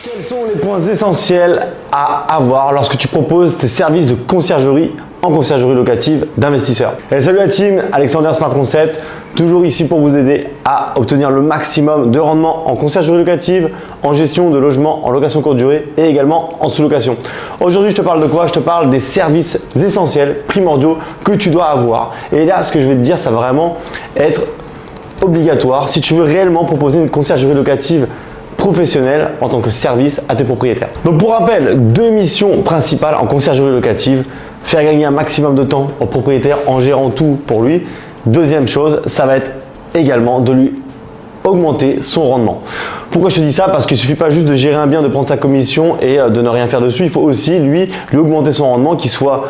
Quels sont les points essentiels à avoir lorsque tu proposes tes services de conciergerie en conciergerie locative d'investisseurs? Salut la team, Alexander Smart Concept, toujours ici pour vous aider à obtenir le maximum de rendement en conciergerie locative, en gestion de logement, en location courte durée et également en sous-location. Aujourd'hui, je te parle de quoi? Je te parle des services essentiels, primordiaux que tu dois avoir. Et là, ce que je vais te dire, ça va vraiment être obligatoire si tu veux réellement proposer une conciergerie locative professionnel en tant que service à tes propriétaires. Donc pour rappel, deux missions principales en conciergerie locative: faire gagner un maximum de temps au propriétaire en gérant tout pour lui. Deuxième chose, ça va être également de lui augmenter son rendement. Pourquoi je te dis ça? Parce qu'il ne suffit pas juste de gérer un bien, de prendre sa commission et de ne rien faire dessus. Il faut aussi lui augmenter son rendement, qu'il soit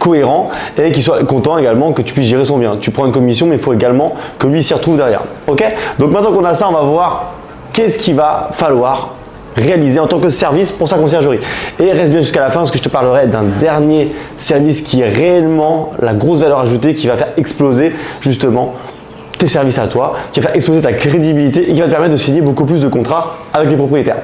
cohérent et qu'il soit content également que tu puisses gérer son bien. Tu prends une commission, mais il faut également que lui s'y retrouve derrière. Ok? Donc maintenant qu'on a ça, on va voir qu'est-ce qu'il va falloir réaliser en tant que service pour sa conciergerie. Et reste bien jusqu'à la fin parce que je te parlerai d'un dernier service qui est réellement la grosse valeur ajoutée, qui va faire exploser justement tes services à toi, qui va faire exploser ta crédibilité et qui va te permettre de signer beaucoup plus de contrats avec les propriétaires.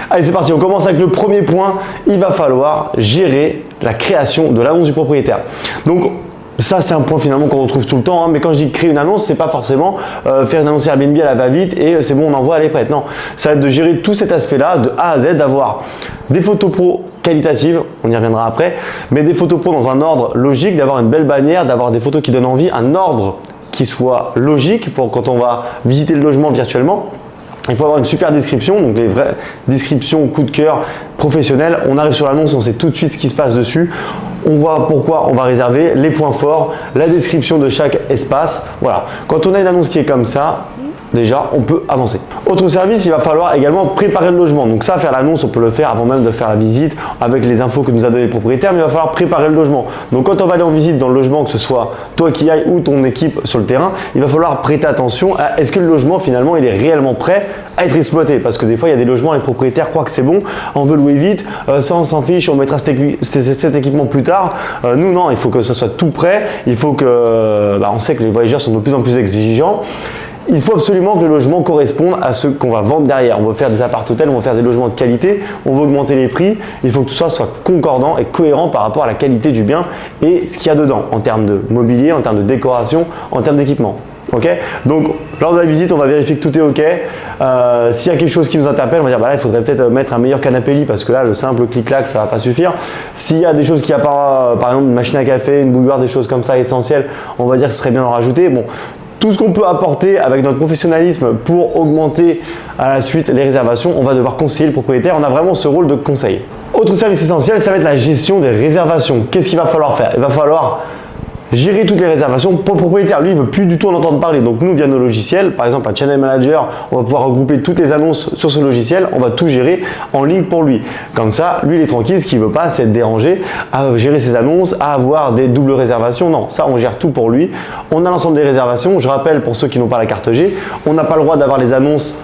Allez, c'est parti, on commence avec le premier point. Il va falloir gérer la création de l'annonce du propriétaire. Donc ça, c'est un point finalement qu'on retrouve tout le temps, hein. Mais quand je dis créer une annonce, c'est pas forcément faire une annonce Airbnb à la va-vite et c'est bon, on envoie, elle est prête. Non, ça va être de gérer tout cet aspect-là de A à Z, d'avoir des photos pro qualitatives, on y reviendra après, mais des photos pro dans un ordre logique, d'avoir une belle bannière, d'avoir des photos qui donnent envie, un ordre qui soit logique pour quand on va visiter le logement virtuellement. Il faut avoir une super description, donc les vraies descriptions coup de cœur professionnelles. On arrive sur l'annonce, on sait tout de suite ce qui se passe dessus. On voit pourquoi on va réserver, les points forts, la description de chaque espace. Voilà. Quand on a une annonce qui est comme ça, déjà, on peut avancer. Autre service, il va falloir également préparer le logement. Donc ça, faire l'annonce, on peut le faire avant même de faire la visite avec les infos que nous a donné le propriétaire, mais il va falloir préparer le logement. Donc quand on va aller en visite dans le logement, que ce soit toi qui ailles ou ton équipe sur le terrain, il va falloir prêter attention à est-ce que le logement finalement il est réellement prêt à être exploité. Parce que des fois, il y a des logements, les propriétaires croient que c'est bon, on veut louer vite, ça on s'en fiche, on mettra cet équipement plus tard. Nous, non, il faut que ce soit tout prêt. Il faut que, on sait que les voyageurs sont de plus en plus exigeants. Il faut absolument que le logement corresponde à ce qu'on va vendre derrière. On veut faire des appart-hôtels, on veut faire des logements de qualité, on veut augmenter les prix. Il faut que tout ça soit concordant et cohérent par rapport à la qualité du bien et ce qu'il y a dedans en termes de mobilier, en termes de décoration, en termes d'équipement. Ok? Donc, lors de la visite, on va vérifier que tout est ok. S'il y a quelque chose qui nous interpelle, on va dire là, il faudrait peut-être mettre un meilleur canapé lit parce que là, le simple clic-clac, ça va pas suffire. S'il y a des choses qui apparaissent, par exemple une machine à café, une bouilloire, des choses comme ça essentielles, on va dire que ce serait bien d'en rajouter. Bon. Tout ce qu'on peut apporter avec notre professionnalisme pour augmenter à la suite les réservations, on va devoir conseiller le propriétaire. On a vraiment ce rôle de conseil. Autre service essentiel, ça va être la gestion des réservations. Qu'est-ce qu'il va falloir faire? Il va falloir gérer toutes les réservations pour le propriétaire. Lui, il ne veut plus du tout en entendre parler. Donc nous, via nos logiciels, par exemple un Channel Manager, on va pouvoir regrouper toutes les annonces sur ce logiciel. On va tout gérer en ligne pour lui. Comme ça, lui, il est tranquille. Ce qu'il ne veut pas, c'est être dérangé à gérer ses annonces, à avoir des doubles réservations. Non, ça, on gère tout pour lui. On a l'ensemble des réservations. Je rappelle, pour ceux qui n'ont pas la carte G, on n'a pas le droit d'avoir les annonces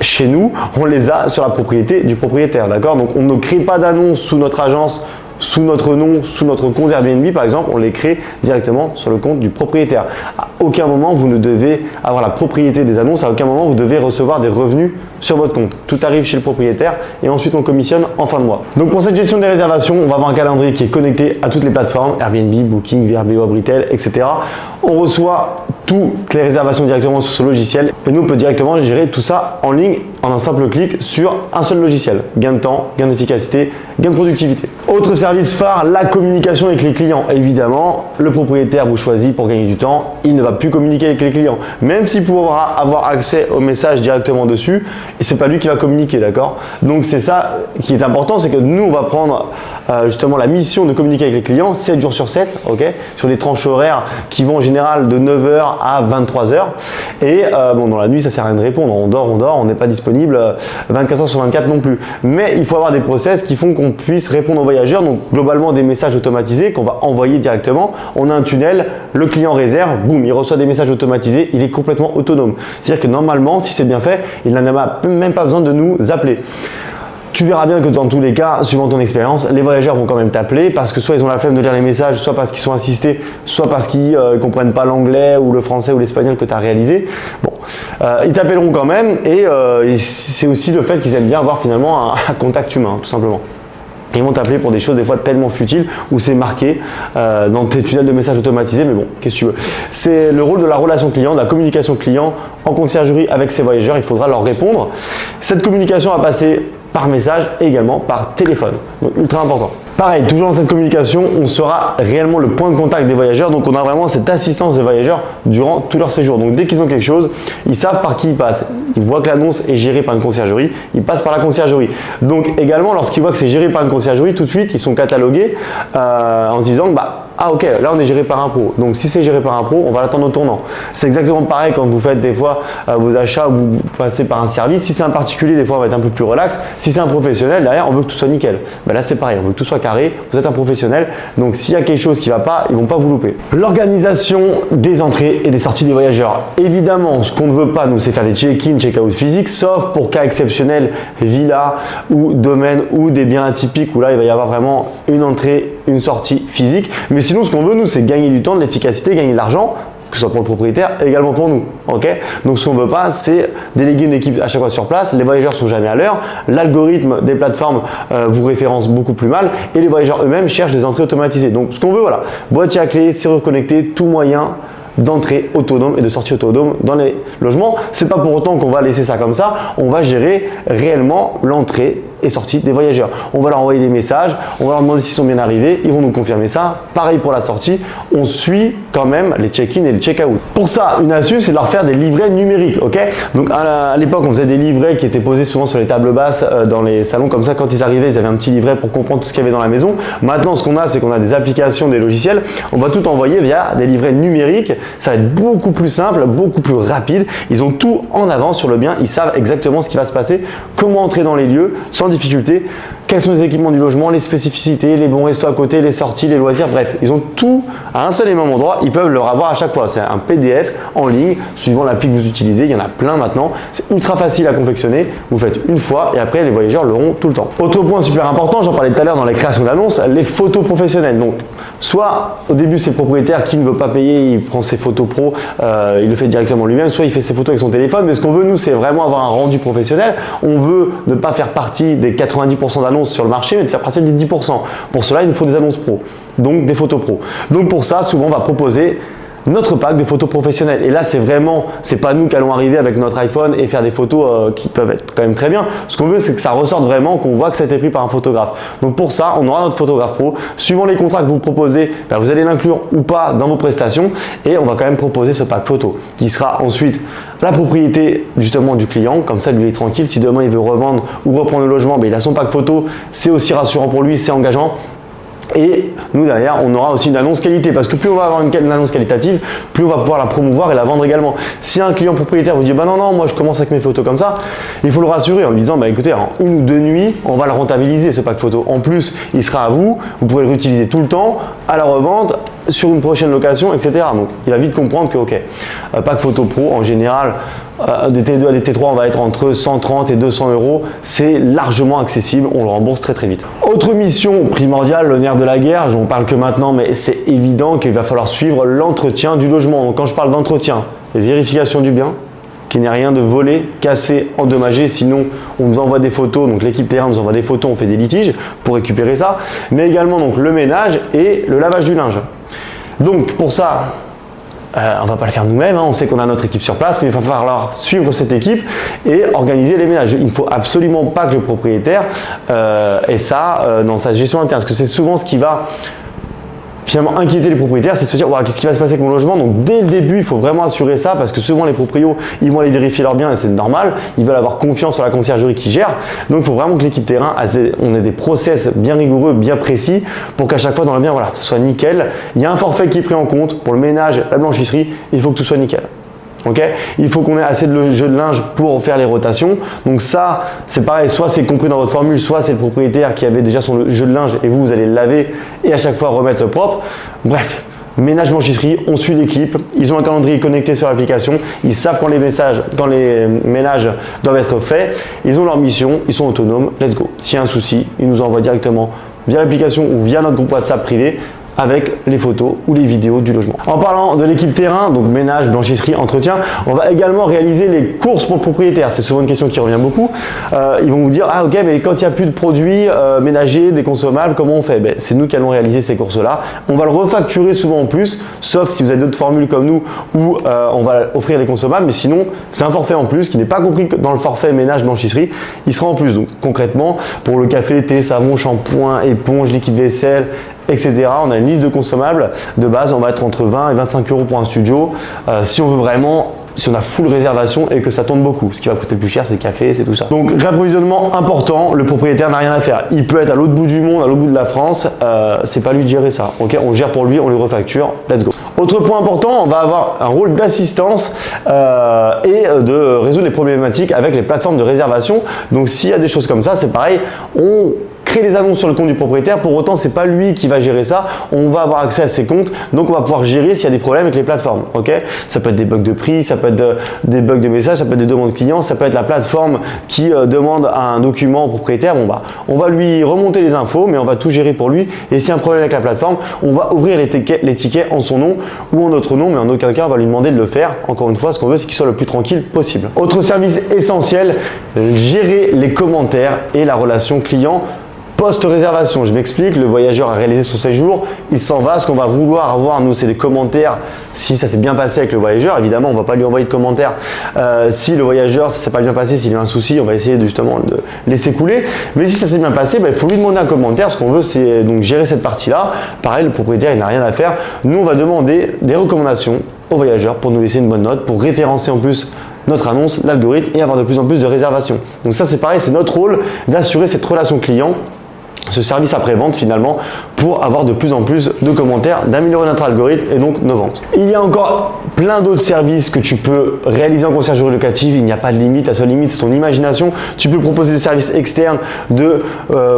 chez nous. On les a sur la propriété du propriétaire. D'accord? Donc, on ne crée pas d'annonces sous notre agence, sous notre nom, sous notre compte Airbnb par exemple, on les crée directement sur le compte du propriétaire. À aucun moment vous ne devez avoir la propriété des annonces, à aucun moment vous devez recevoir des revenus sur votre compte. Tout arrive chez le propriétaire et ensuite on commissionne en fin de mois. Donc pour cette gestion des réservations, on va avoir un calendrier qui est connecté à toutes les plateformes, Airbnb, Booking, Vrbo, Abritel, etc. On reçoit toutes les réservations directement sur ce logiciel et nous on peut directement gérer tout ça en ligne en un simple clic sur un seul logiciel. Gain de temps, gain d'efficacité, gain de productivité. Autre service phare, la communication avec les clients. Évidemment, le propriétaire vous choisit pour gagner du temps, il ne va plus communiquer avec les clients. Même s'il pourra avoir accès au message directement dessus, et c'est pas lui qui va communiquer, d'accord? Donc c'est ça qui est important, c'est que nous on va prendre justement la mission de communiquer avec les clients 7 jours sur 7, ok, sur des tranches horaires qui vont en général de 9h à 23h. Et dans la nuit, ça sert à rien de répondre. On dort, on n'est pas disponible 24h sur 24 non plus. Mais il faut avoir des process qui font qu'on puisse répondre aux voyageurs. Donc globalement, des messages automatisés qu'on va envoyer directement. On a un tunnel, le client réserve, boum, il reçoit des messages automatisés, il est complètement autonome. C'est-à-dire que normalement, si c'est bien fait, il n'a même pas besoin de nous appeler. tu verras bien que dans tous les cas, suivant ton expérience, les voyageurs vont quand même t'appeler parce que soit ils ont la flemme de lire les messages, soit parce qu'ils sont assistés, soit parce qu'ils ne comprennent pas l'anglais ou le français ou l'espagnol que tu as réalisé. Bon, ils t'appelleront quand même et c'est aussi le fait qu'ils aiment bien avoir finalement un contact humain, tout simplement. Ils vont t'appeler pour des choses des fois tellement futiles où c'est marqué dans tes tunnels de messages automatisés, mais bon, qu'est-ce que tu veux. C'est le rôle de la relation client, de la communication client en conciergerie avec ses voyageurs, il faudra leur répondre. Cette communication va passer par message et également par téléphone, donc ultra important. Pareil, toujours dans cette communication, on sera réellement le point de contact des voyageurs, donc on a vraiment cette assistance des voyageurs durant tout leur séjour. Donc dès qu'ils ont quelque chose, ils savent par qui ils passent. Ils voient que l'annonce est gérée par une conciergerie, ils passent par la conciergerie. Donc également, lorsqu'ils voient que c'est géré par une conciergerie, tout de suite, ils sont catalogués en se disant ah ok, là on est géré par un pro. Donc si c'est géré par un pro, on va l'attendre au tournant. C'est exactement pareil quand vous faites des fois vos achats ou vous passez par un service. Si c'est un particulier, des fois on va être un peu plus relax. Si c'est un professionnel, derrière on veut que tout soit nickel. Là c'est pareil, on veut que tout soit carré. Vous êtes un professionnel, donc s'il y a quelque chose qui ne va pas, ils ne vont pas vous louper. L'organisation des entrées et des sorties des voyageurs. Évidemment, ce qu'on ne veut pas, nous, c'est faire des check-in, check-out physiques, sauf pour cas exceptionnels, villa ou domaine ou des biens atypiques où là il va y avoir vraiment une entrée, une sortie physique. Mais sinon, ce qu'on veut, nous, c'est gagner du temps, de l'efficacité, gagner de l'argent, que ce soit pour le propriétaire et également pour nous. Okay, donc, ce qu'on ne veut pas, c'est déléguer une équipe à chaque fois sur place. Les voyageurs ne sont jamais à l'heure. L'algorithme des plateformes vous référence beaucoup plus mal et les voyageurs eux-mêmes cherchent des entrées automatisées. Donc, ce qu'on veut, voilà, boîtier à clé, serrure connectée, tout moyen d'entrée autonome et de sortie autonome dans les logements. C'est pas pour autant qu'on va laisser ça comme ça. On va gérer réellement l'entrée et sortie des voyageurs. On va leur envoyer des messages, on va leur demander s'ils sont bien arrivés, ils vont nous confirmer ça. Pareil pour la sortie, on suit quand même les check-in et les check-out. Pour ça, une astuce, c'est de leur faire des livrets numériques. Ok, donc à l'époque, on faisait des livrets qui étaient posés souvent sur les tables basses dans les salons comme ça. Quand ils arrivaient, ils avaient un petit livret pour comprendre tout ce qu'il y avait dans la maison. Maintenant, ce qu'on a, c'est qu'on a des applications, des logiciels. On va tout envoyer via des livrets numériques. Ça va être beaucoup plus simple, beaucoup plus rapide. Ils ont tout en avance sur le bien. Ils savent exactement ce qui va se passer, comment entrer dans les lieux sans difficulté, quels sont les équipements du logement, les spécificités, les bons restos à côté, les sorties, les loisirs, bref, ils ont tout à un seul et même endroit, ils peuvent le avoir à chaque fois. C'est un PDF en ligne, suivant l'appli que vous utilisez, il y en a plein maintenant, c'est ultra facile à confectionner, vous faites une fois et après les voyageurs l'auront tout le temps. Autre point super important, j'en parlais tout à l'heure dans les créations d'annonces, les photos professionnelles. Donc, soit au début c'est le propriétaire qui ne veut pas payer, il prend ses photos pro, il le fait directement lui-même, soit il fait ses photos avec son téléphone, mais ce qu'on veut nous c'est vraiment avoir un rendu professionnel, on veut ne pas faire partie des 90% d'annonces sur le marché, mais de faire partie des 10%. Pour cela, il nous faut des annonces pro, donc des photos pro. Donc pour ça, souvent, on va proposer notre pack de photos professionnelles. Et là, c'est pas nous qui allons arriver avec notre iPhone et faire des photos qui peuvent être quand même très bien. Ce qu'on veut, c'est que ça ressorte vraiment, qu'on voit que ça a été pris par un photographe. Donc pour ça, on aura notre photographe pro. Suivant les contrats que vous proposez, vous allez l'inclure ou pas dans vos prestations et on va quand même proposer ce pack photo qui sera ensuite la propriété justement du client. Comme ça, lui il est tranquille. Si demain il veut revendre ou reprendre le logement, il a son pack photo. C'est aussi rassurant pour lui, c'est engageant. Et nous derrière, on aura aussi une annonce qualité parce que plus on va avoir une annonce qualitative, plus on va pouvoir la promouvoir et la vendre également. Si un client propriétaire vous dit non, moi je commence avec mes photos comme ça, il faut le rassurer en lui disant écoutez, en 1 ou 2 nuits, on va le rentabiliser ce pack photo. En plus, il sera à vous, vous pourrez le réutiliser tout le temps, à la revente, sur une prochaine location, etc. Donc il va vite comprendre que ok, pack photo pro en général, des T2 à des T3, on va être entre 130 et 200 euros. C'est largement accessible, on le rembourse très très vite. Autre mission primordiale, le nerf de la guerre, j'en parle que maintenant, mais c'est évident qu'il va falloir suivre l'entretien du logement. Donc quand je parle d'entretien, vérification du bien, qu'il n'y ait rien de volé, cassé, endommagé, sinon on nous envoie des photos, donc l'équipe terrain nous envoie des photos, on fait des litiges pour récupérer ça, mais également donc le ménage et le lavage du linge. Donc pour ça, on ne va pas le faire nous-mêmes, on sait qu'on a notre équipe sur place, mais il va falloir suivre cette équipe et organiser les ménages. Il ne faut absolument pas que le propriétaire ait ça dans sa gestion interne, parce que c'est souvent ce qui va finalement inquiéter les propriétaires, c'est de se dire qu'est-ce qui va se passer avec mon logement. Donc dès le début, il faut vraiment assurer ça parce que souvent les proprios, ils vont aller vérifier leurs biens et c'est normal, ils veulent avoir confiance sur la conciergerie qui gère. Donc il faut vraiment que l'équipe terrain, on ait des process bien rigoureux, bien précis pour qu'à chaque fois dans le bien, ce soit nickel. Il y a un forfait qui est pris en compte pour le ménage, la blanchisserie, il faut que tout soit nickel. Okay, il faut qu'on ait assez de jeux de linge pour faire les rotations. Donc ça, c'est pareil, soit c'est compris dans votre formule, soit c'est le propriétaire qui avait déjà son jeu de linge et vous allez le laver et à chaque fois remettre le propre. Bref, Ménage blanchisserie, on suit l'équipe, ils ont un calendrier connecté sur l'application, ils savent quand les ménages doivent être faits, ils ont leur mission, ils sont autonomes, let's go. S'il y a un souci, ils nous envoient directement via l'application ou via notre groupe WhatsApp privé avec les photos ou les vidéos du logement. En parlant de l'équipe terrain, donc ménage, blanchisserie, entretien, on va également réaliser les courses pour le propriétaire. C'est souvent une question qui revient beaucoup. Ils vont vous dire, ah ok, mais quand il n'y a plus de produits ménagers, des consommables, comment on fait? C'est nous qui allons réaliser ces courses-là. On va le refacturer souvent en plus, sauf si vous avez d'autres formules comme nous où on va offrir les consommables, mais sinon c'est un forfait en plus qui n'est pas compris dans le forfait ménage, blanchisserie, il sera en plus. Donc concrètement, pour le café, thé, savon, shampoing, éponge, liquide vaisselle, etc. On a une liste de consommables de base, on va être entre 20 et 25 euros pour un studio. Si on veut vraiment, si on a full réservation et que ça tourne beaucoup, ce qui va coûter le plus cher, c'est le café, c'est tout ça. Donc réapprovisionnement important, le propriétaire n'a rien à faire. Il peut être à l'autre bout du monde, à l'autre bout de la France, c'est pas lui de gérer ça. Ok, on gère pour lui, on lui refacture, let's go. Autre point important, on va avoir un rôle d'assistance et de résoudre les problématiques avec les plateformes de réservation. Donc s'il y a des choses comme ça, c'est pareil, on crée les annonces sur le compte du propriétaire. Pour autant, c'est pas lui qui va gérer ça. On va avoir accès à ses comptes, donc on va pouvoir gérer s'il y a des problèmes avec les plateformes. Ok, ça peut être des bugs de prix, ça peut être des bugs de messages, ça peut être des demandes clients, ça peut être la plateforme qui demande un document au propriétaire. Bon on va lui remonter les infos, mais on va tout gérer pour lui. Et s'il y a un problème avec la plateforme, on va ouvrir les tickets en son nom ou en notre nom, mais en aucun cas on va lui demander de le faire. Encore une fois, ce qu'on veut, c'est qu'il soit le plus tranquille possible. Autre service essentiel, gérer les commentaires et la relation client. Post-réservation, je m'explique, le voyageur a réalisé son séjour, il s'en va, ce qu'on va vouloir avoir, nous, c'est des commentaires, si ça s'est bien passé avec le voyageur, évidemment, on ne va pas lui envoyer de commentaires si le voyageur, ça ne s'est pas bien passé, s'il a un souci, on va essayer justement de laisser couler, mais si ça s'est bien passé, il faut lui demander un commentaire, ce qu'on veut, c'est donc gérer cette partie-là, pareil, le propriétaire, il n'a rien à faire, nous, on va demander des recommandations au voyageur pour nous laisser une bonne note, pour référencer en plus notre annonce, l'algorithme et avoir de plus en plus de réservations. Donc ça, c'est pareil, c'est notre rôle d'assurer cette relation client, ce service après-vente finalement, pour avoir de plus en plus de commentaires, d'améliorer notre algorithme et donc nos ventes. Il y a encore plein d'autres services que tu peux réaliser en conciergerie locative, il n'y a pas de limite, la seule limite c'est ton imagination. Tu peux proposer des services externes de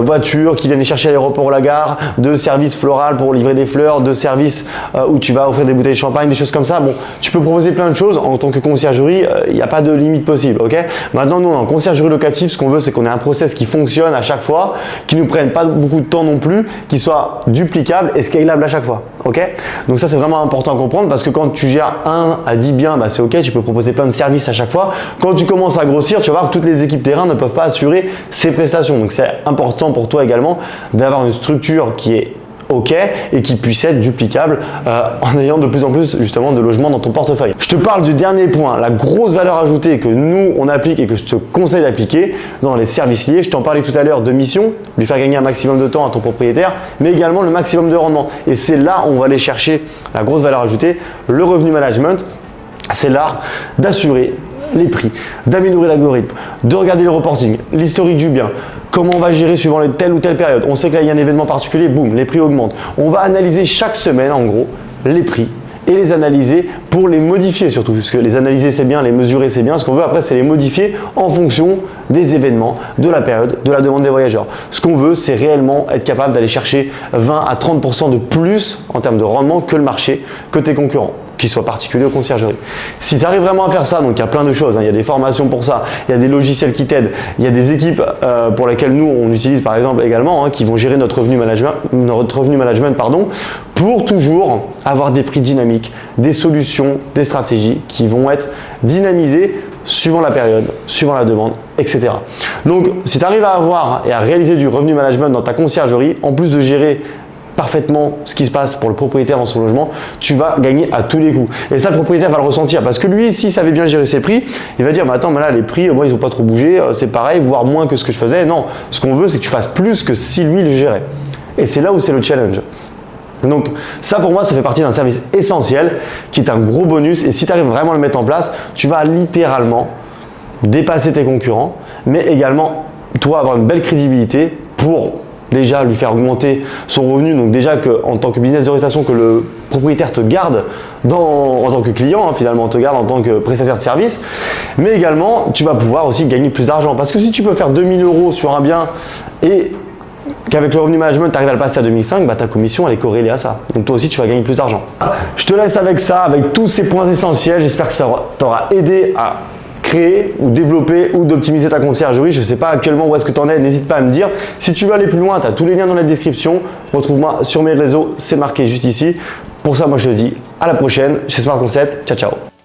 voitures qui viennent les chercher à l'aéroport ou à la gare, de services floraux pour livrer des fleurs, de services où tu vas offrir des bouteilles de champagne, des choses comme ça. Bon, tu peux proposer plein de choses en tant que conciergerie, il n'y a pas de limite possible, ok? Maintenant, nous en conciergerie locative, ce qu'on veut c'est qu'on ait un process qui fonctionne à chaque fois, qui nous prenne pas beaucoup de temps non plus, qui soit duplicable et scalable à chaque fois. Ok, donc ça c'est vraiment important à comprendre parce que quand tu gères 1 à 10 biens, c'est ok, tu peux proposer plein de services à chaque fois. Quand tu commences à grossir, tu vas voir que toutes les équipes terrain ne peuvent pas assurer ces prestations. Donc c'est important pour toi également d'avoir une structure qui est ok et qui puisse être duplicable en ayant de plus en plus justement de logements dans ton portefeuille. Je te parle du dernier point, la grosse valeur ajoutée que nous on applique et que je te conseille d'appliquer dans les services liés. Je t'en parlais tout à l'heure de mission, lui faire gagner un maximum de temps à ton propriétaire, mais également le maximum de rendement. Et c'est là où on va aller chercher la grosse valeur ajoutée, le revenu management. C'est l'art d'assurer les prix, d'améliorer l'algorithme, de regarder le reporting, l'historique du bien, comment on va gérer suivant telle ou telle période. On sait que là, il y a un événement particulier, boum, les prix augmentent. On va analyser chaque semaine, en gros, les prix et les analyser pour les modifier surtout. Parce que les analyser, c'est bien, les mesurer, c'est bien. Ce qu'on veut après, c'est les modifier en fonction des événements, de la période, de la demande des voyageurs. Ce qu'on veut, c'est réellement être capable d'aller chercher 20 à 30% de plus en termes de rendement que le marché, que tes concurrents, qui soient particuliers ou conciergerie. Si tu arrives vraiment à faire ça, donc il y a plein de choses, il y a des formations pour ça, il y a des logiciels qui t'aident, il y a des équipes pour lesquelles nous on utilise par exemple également, qui vont gérer notre revenu management pour toujours avoir des prix dynamiques, des solutions, des stratégies qui vont être dynamisées suivant la période, suivant la demande, etc. Donc si tu arrives à avoir et à réaliser du revenu management dans ta conciergerie, en plus de gérer parfaitement ce qui se passe pour le propriétaire dans son logement, tu vas gagner à tous les coups. Et ça, le propriétaire va le ressentir parce que lui, s'il savait bien gérer ses prix, il va dire mais attends, mais là les prix, moi ils n'ont pas trop bougé, c'est pareil, voire moins que ce que je faisais. Non, ce qu'on veut, c'est que tu fasses plus que si lui le gérait. Et c'est là où c'est le challenge. Donc ça pour moi, ça fait partie d'un service essentiel qui est un gros bonus. Et si tu arrives vraiment à le mettre en place, tu vas littéralement dépasser tes concurrents, mais également toi avoir une belle crédibilité pour déjà lui faire augmenter son revenu, donc déjà que en tant que business de réputation, que le propriétaire te garde en tant que client, finalement te garde en tant que prestataire de service, mais également tu vas pouvoir aussi gagner plus d'argent parce que si tu peux faire 2000 € sur un bien et qu'avec le revenu management, tu arrives à le passer à 2005, bah, ta commission elle est corrélée à ça. Donc toi aussi tu vas gagner plus d'argent. Je te laisse avec ça, avec tous ces points essentiels. J'espère que ça t'aura aidé à créer ou développer ou d'optimiser ta conciergerie. Je ne sais pas actuellement où est-ce que tu en es, n'hésite pas à me dire. Si tu veux aller plus loin, tu as tous les liens dans la description. Retrouve-moi sur mes réseaux, c'est marqué juste ici. Pour ça, moi je te dis à la prochaine chez Smart Concept. Ciao, ciao.